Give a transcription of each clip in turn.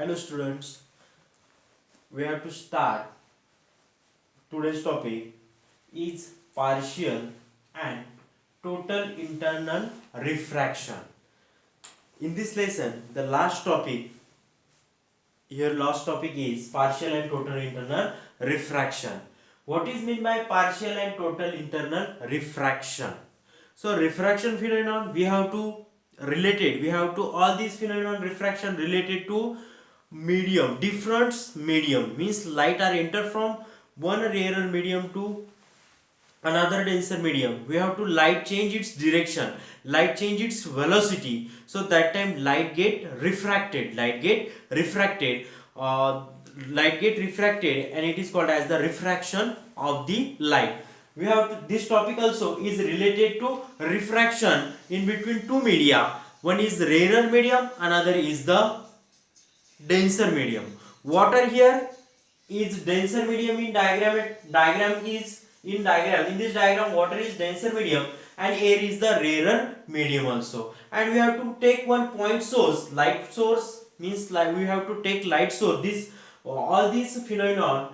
Hello students, we have to start. Today's topic is partial and total internal refraction. In this lesson, the last topic is partial and total internal refraction. What is meant by partial and total internal refraction? So refraction phenomenon we have to all these phenomenon refraction related to medium, different medium, means light are enter from one rarer medium to another denser medium. We have to light change its direction, light change its velocity, so that time light get refracted, uh, and it is called as the refraction of the light. We have this topic also is related to refraction in between two media. One is rarer medium, another is the denser medium. Water here is denser medium in in this diagram water is denser medium and air is the rarer medium also. And we have to take one point source, light source, means like we have to take light source. This all these phenomenon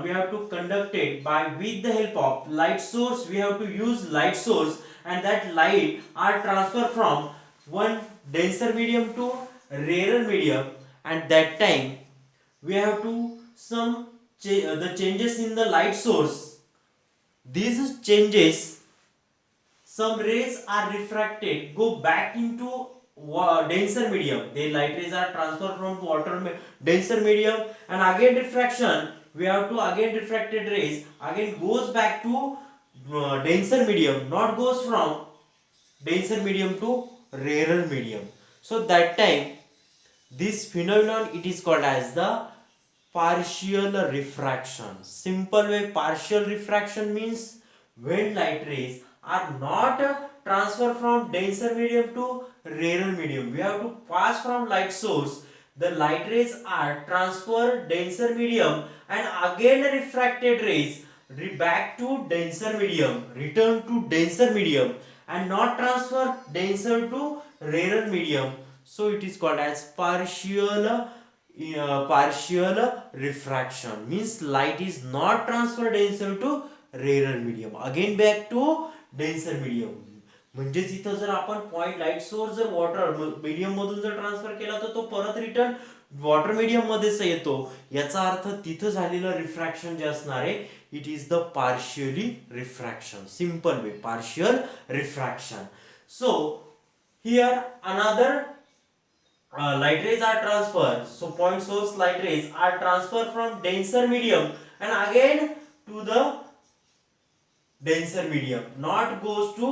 we have to conduct it by with the help of light source. We have to use light source, and that light are transferred from one denser medium to rarer medium, and that time we have to the changes in the light source. These changes, some rays are refracted, go back into denser medium. The light rays are transferred from denser medium, and again refraction. We have to again refracted rays again goes back to denser medium, not goes from denser medium to rarer medium. So that time this phenomenon it is called as the partial refraction. Simple way, partial refraction means when light rays are not transferred from denser medium to rarer medium. We have to pass from light source. The light rays are transferred denser medium, and again refracted rays back to denser medium, return to denser medium, and not transfer denser to rarer medium. So it is called as partial refraction, means light is not transferred denser to rarer medium, again back to denser medium. म्हणजेच इथं जर आपण point light source जर water medium मधून जर transfer केला तर तो परत रिटर्न वॉटर मीडियम मध्येच येतो. याचा अर्थ तिथं झालेलं रिफ्रॅक्शन जे असणार आहे it is the partially refraction. Simple way, partial refraction. So here another light rays are transferred. So point source light rays are transferred from denser medium and again to the denser medium, not goes to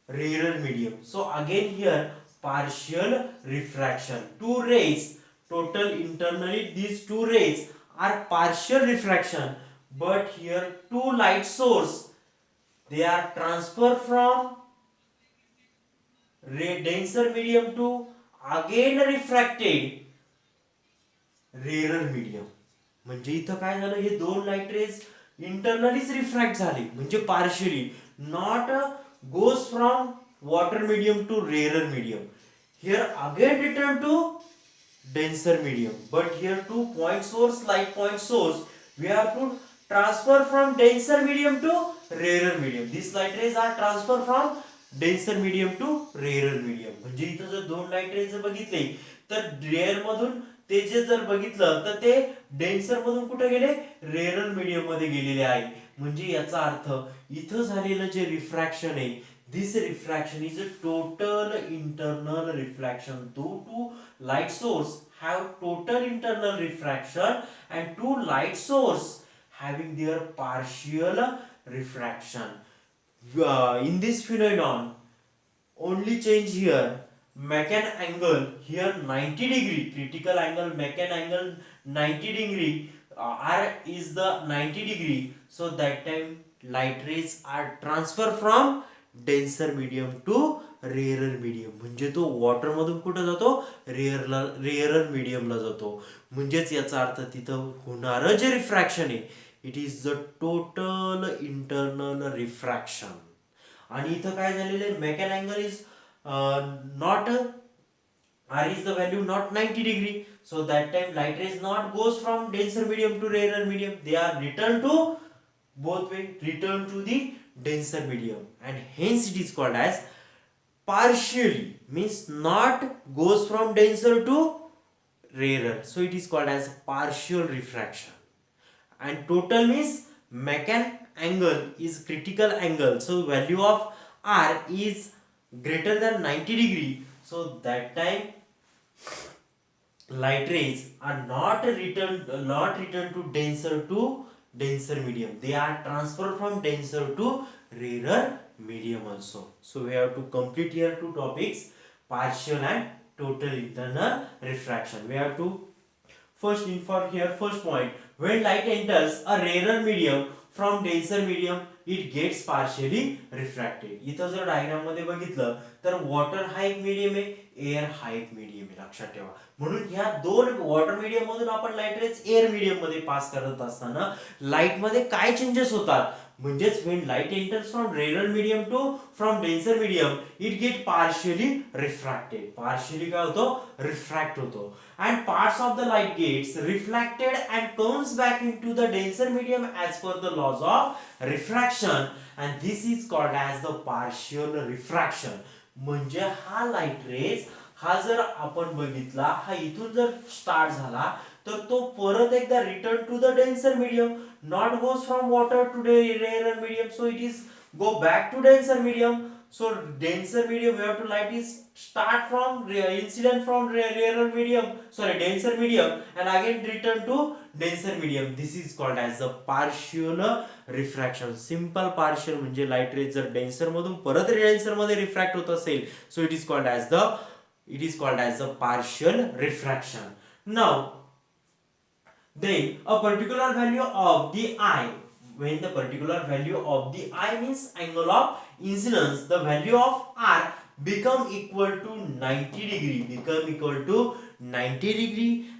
rarer medium. So again here partial refraction. Two rays total internally, these two rays are partial refraction, but here two light source they are transferred from denser medium to again refracted rarer medium. म्हणजे इथं काय झालं, हे दोन light rays इंटरनलीच refract झाले, म्हणजे partially, not goes from water medium to rarer medium. Here again return to denser medium, but here two point source, light point source, we have to transfer from denser medium to rarer medium. These light rays are transferred from denser medium to rarer medium. म्हणजे इथं जर दोन light rays बघितले तर rare मधून ते जे जर बघितलं तर ते डेन्सर मधून कुठे गेले, रेरर मीडियम मध्ये गेलेले आहे. म्हणजे याचा अर्थ इथं झालेलं जे रिफ्रॅक्शन आहे, this refraction is a total internal refraction. Two light source have total internal refraction and two light source having their partial refraction. In this phenomenon only change here, Macan angle here 90 degree, critical angle Macan angle 90 degree, R is the 90 degree. So that time light rays are transferred from denser medium to rarer medium. म्हणजे तो water मधून कुठं जातो, rarer मीडियमला जातो. म्हणजेच याचा अर्थ तिथं होणारं जे रिफ्रॅक्शन आहे it is the total internal refraction. आणि इथं काय झालेलं आहे, make an angle is not R is the value not 90 degree. So that time light rays not goes from denser medium to rarer medium. They are returned to both way, return to the denser medium, and hence it is called as partially, means not goes from denser to rarer. So it is called as partial refraction. And total means Mechan angle is critical angle. So value of R is greater than 90 degree. So that time light rays are not returned to denser medium. They are transferred from denser to rarer medium also. So we have to complete here two topics, partial and total internal refraction. We have to first inform here, first point, when light enters a rarer medium from denser medium it gets partially refracted. इथं जर diagram मध्ये बघितलं तर water हा एक medium आहे, air हा एक मीडियम आहे, लक्षात ठेवा. म्हणून ह्या दोन वॉटर मीडियम मधून आपण लाईट रेज एअर मीडियम मध्ये पास करत असताना लाईट मध्ये काय चेंजेस होतात, म्हणजेच when light enters from rarer medium to from denser medium it get partially refracted. partially काय होतो, रिफ्रॅक्ट होतो, and parts of the light gets reflected and comes back into the denser medium as per the laws of refraction, and this is called as the partial refraction. म्हणजे हा light rays हा जर आपण बघितला, हा इथून जर स्टार्ट झाला तर तो परत एकदा return to the denser medium, not goes from water to rare medium, so it is go back to denser medium. So denser medium we have to light is start from incident from rarer medium, sorry denser medium, and again return to denser medium. This is called as the partial refraction. Simple partial म्हणजे light rays जर denser मधून परत denser मध्ये refract होत असेल, so it is called as the partial refraction. Now then a particular value of the eye, when the particular value of the eye means angle of incidence, the value of R become equal to 90 degree,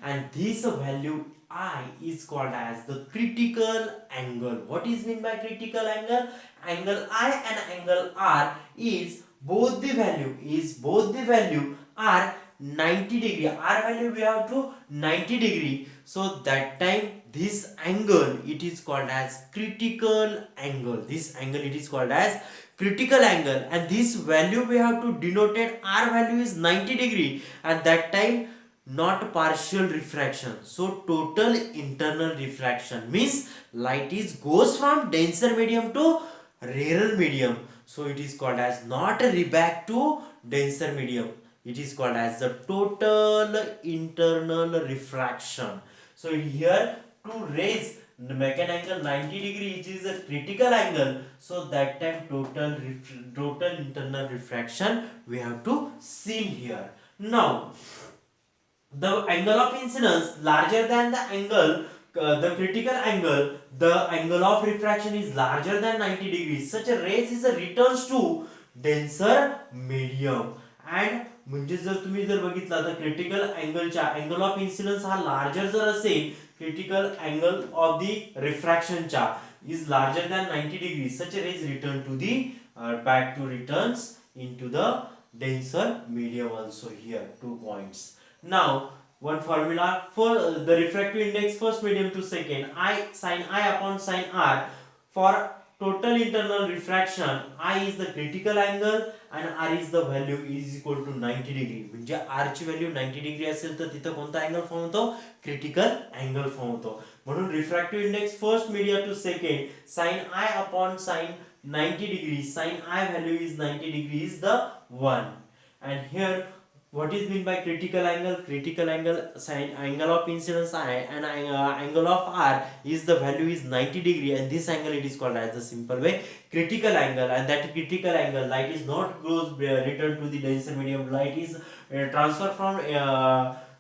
and this value I is called as the critical angle. What is mean by critical angle? Angle I and angle R is both the value are 90 degree. R value we have to 90 degree. So that time this angle it is called as critical angle. This angle it is called as critical angle, and this value we have to denote it. R value is 90 degree, and that time not partial refraction. So total internal refraction means light is goes from denser medium to rarer medium. So it is called as not back to denser medium. It is called as the total internal refraction. So here to raise the Mechan angle 90 degree, which is a critical angle, so that time total internal refraction we have to see here. Now the angle of incidence larger than the angle, the critical angle, the angle of refraction is larger than 90 degrees. Such a rays is a returns to denser medium. And म्हणजे जर तुम्ही जर बघितला तर critical अँगलच्या angle of incidence हा larger जर असेल, क्रिटिकल अँगल ऑफ दी रिफ्रॅक्शनच्या is larger than 90 degree, such rays return to the back to returns into the denser medium also. Here 2 points. Now one formula for the refractive index first medium to second, I sin I upon sin R. For total internal refraction, I is the critical angle and R is the value is equal to 90 degree. म्हणजे R ची value 90 degree असेल तर तिथं कोणता angle form होतो, critical angle form होतो. म्हणून refractive index first medium to second sin I upon sin 90 degree, sin I value is 90 degree is the 1. And here what is mean by critical angle? Critical angle, sin angle of incidence I and angle of R is the value is 90 degree, and this angle it is called as the simple way critical angle. And that critical angle light is not goes return to the denser medium, light is transferred from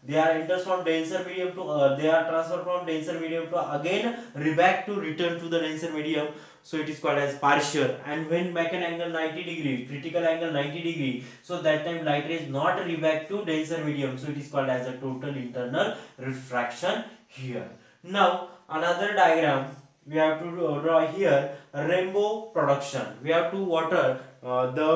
they are enters from denser medium to they are transferred from denser medium to again back to return to the denser medium. So it is called as partial. And when Mechan angle 90 degree, critical angle 90 degree, so that time light rays not back to denser medium, so it is called as a total internal refraction here. Now another diagram we have to draw here, rainbow production. We have to water the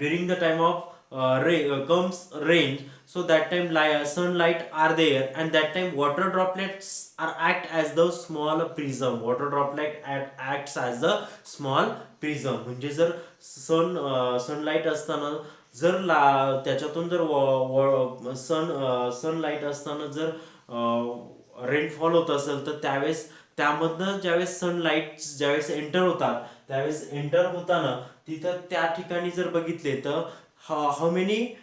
during the time of comes rain, so that time sunlight are there, and that time water droplets are act as the small prism. Water droplet acts as a small prism. म्हणजे जर sunlight असताना जर त्याच्यातून जर sunlight असताना जर rainfall होत असेल, तर त्यावेळेस त्यामधनं ज्यावेळेस सनलाईट ज्यावेळेस एंटर होतात, त्यावेळेस एंटर होताना तिथं त्या ठिकाणी जर बघितले तर how many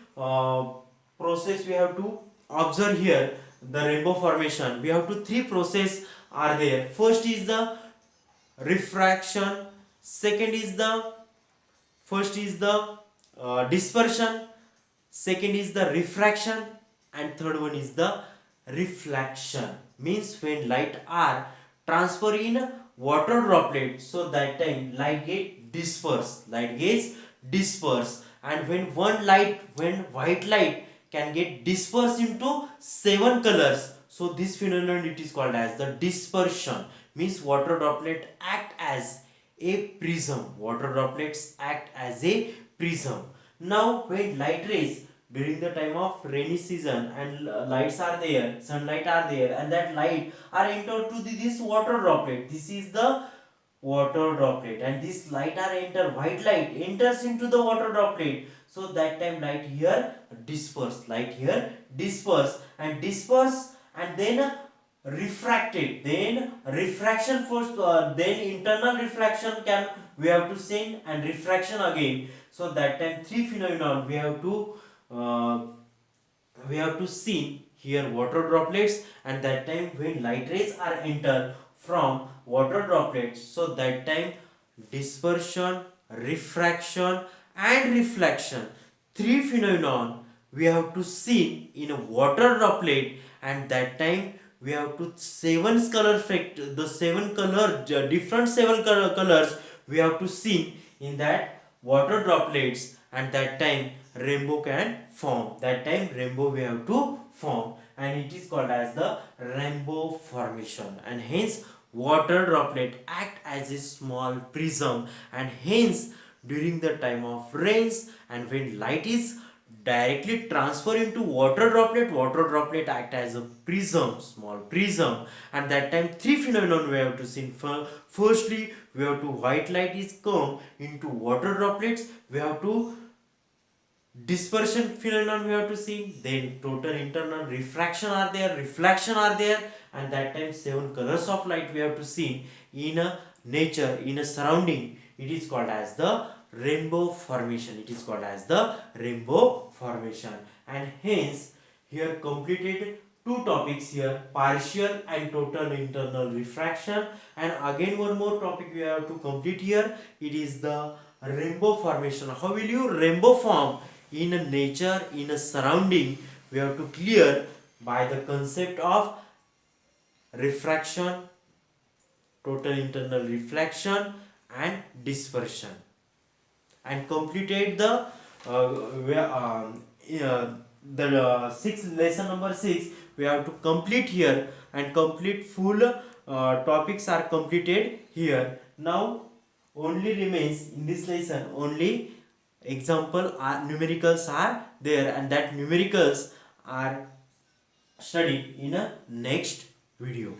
process we have to observe here the rainbow formation. We have to three process are there. First is the refraction, second is the dispersion, second is the refraction, and third one is the reflection. Means when light are transfer in water droplet, so that time light gets dispersed, and when white light can get dispersed into 7 colors, so this phenomenon it is called as the dispersion. Means water droplet act as a prism. Water droplets act as a prism. Now when light rays during the time of rainy season and lights are there, sunlight are there, and that light are entered to this water droplet. This is the water droplet, and this light are enter, white light enters into the water droplet, so that time light here disperse and then refracted, then refraction first, then internal reflection can we have to see, and refraction again. So that time three phenomenon we have to see here: water droplets, and that time when light rays are enter from water droplets, so that time dispersion, refraction, and reflection, three phenomenon we have to see in a water droplet, and that time we have to seven color effect, the different colors we have to see in that water droplets, and that time rainbow can form. That time rainbow we have to form, and it is called as the rainbow formation. And hence water droplet act as a small prism, and hence during the time of rains and when light is directly transfer into water droplet act as a prism, small prism, and that time three phenomenon we have to see. Firstly we have to white light is come into water droplets, we have to dispersion phenomenon we have to see, then total internal refraction are there, reflection are there, and that time seven colors of light we have to see in a nature, in a surrounding. It is called as the rainbow formation. It is called as the rainbow formation. And hence here completed two topics here: partial and total internal refraction. And again one more topic we have to complete here. It is the rainbow formation. How will you rainbow form in a nature, in a surrounding? We have to clear by the concept of refraction, total internal reflection, and dispersion. And completed the sixth lesson number 6 we have to complete here, and complete full topics are completed here. Now only remains in this lesson only example numericals are there, and that numericals are studied in a next video.